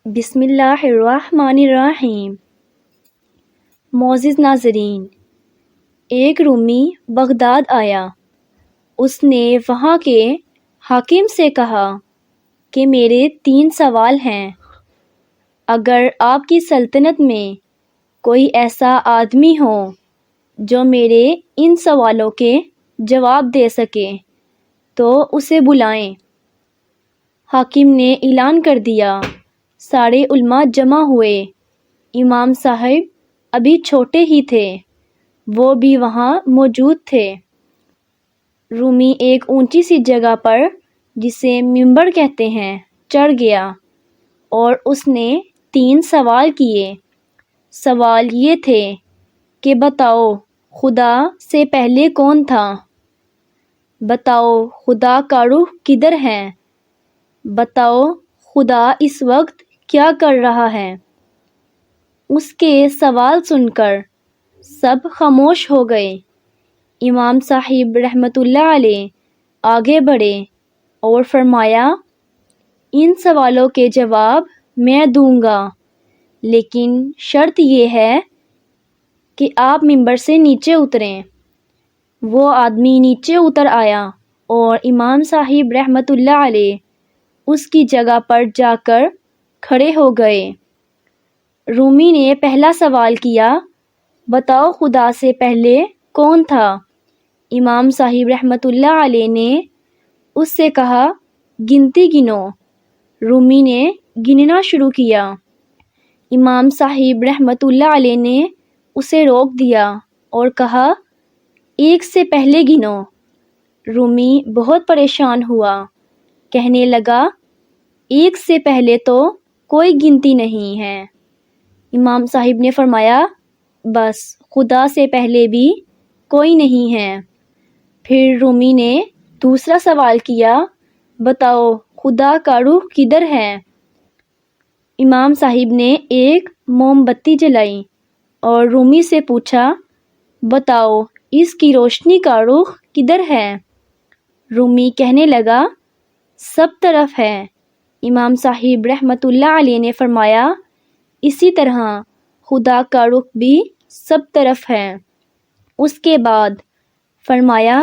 بسم اللہ الرحمن الرحیم۔ معزز ناظرین، ایک رومی بغداد آیا۔ اس نے وہاں کے حاکم سے کہا کہ میرے 3 سوال ہیں۔ اگر آپ کی سلطنت میں کوئی ایسا آدمی ہو جو میرے ان سوالوں کے جواب دے سکے تو اسے بلائیں۔ حاکم نے اعلان کر دیا۔ سارے علماء جمع ہوئے۔ امام صاحب ابھی چھوٹے ہی تھے، وہ بھی وہاں موجود تھے۔ رومی ایک اونچی سی جگہ پر جسے منبر کہتے ہیں چڑھ گیا اور اس نے 3 سوال کیے۔ سوال یہ تھے کہ بتاؤ خدا سے پہلے کون تھا؟ بتاؤ خدا کا روح کدھر ہے؟ بتاؤ خدا اس وقت کیا کر رہا ہے؟ اس کے سوال سن کر سب خاموش ہو گئے۔ امام صاحب رحمۃ اللہ علیہ آگے بڑھے اور فرمایا، ان سوالوں کے جواب میں دوں گا، لیکن شرط یہ ہے کہ آپ منبر سے نیچے اتریں۔ وہ آدمی نیچے اتر آیا اور امام صاحب رحمۃ اللہ علیہ اس کی جگہ پر جا کر کھڑے ہو گئے۔ رومی نے پہلا سوال کیا، بتاؤ خدا سے پہلے کون تھا؟ امام صاحب رحمۃ اللہ علیہ نے اس سے کہا، گنتی گنو۔ رومی نے گننا شروع کیا۔ امام صاحب رحمۃ اللہ علیہ نے اسے روک دیا اور کہا، 1 سے پہلے گنو۔ رومی بہت پریشان ہوا، کہنے لگا، 1 سے پہلے تو کوئی گنتی نہیں ہے۔ امام صاحب نے فرمایا، بس خدا سے پہلے بھی کوئی نہیں ہے۔ پھر رومی نے دوسرا سوال کیا، بتاؤ خدا کا روح کدھر ہے؟ امام صاحب نے ایک موم بتی جلائی اور رومی سے پوچھا، بتاؤ اس کی روشنی کا روح کدھر ہے؟ رومی کہنے لگا، سب طرف ہے۔ امام صاحب رحمۃ اللہ علیہ نے فرمایا، اسی طرح خدا کا روح بھی سب طرف ہے۔ اس کے بعد فرمایا،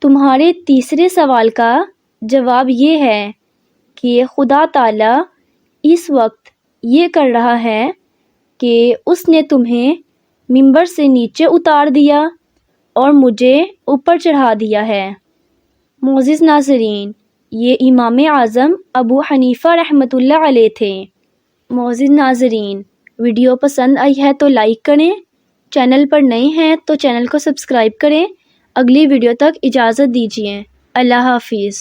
تمہارے تیسرے سوال کا جواب یہ ہے کہ خدا تعالی اس وقت یہ کر رہا ہے کہ اس نے تمہیں منبر سے نیچے اتار دیا اور مجھے اوپر چڑھا دیا ہے۔ معزز ناظرین، یہ امام اعظم ابو حنیفہ رحمۃ اللہ علیہ تھے۔ معزز ناظرین، ویڈیو پسند آئی ہے تو لائک کریں، چینل پر نئے ہیں تو چینل کو سبسکرائب کریں۔ اگلی ویڈیو تک اجازت دیجیے۔ اللہ حافظ۔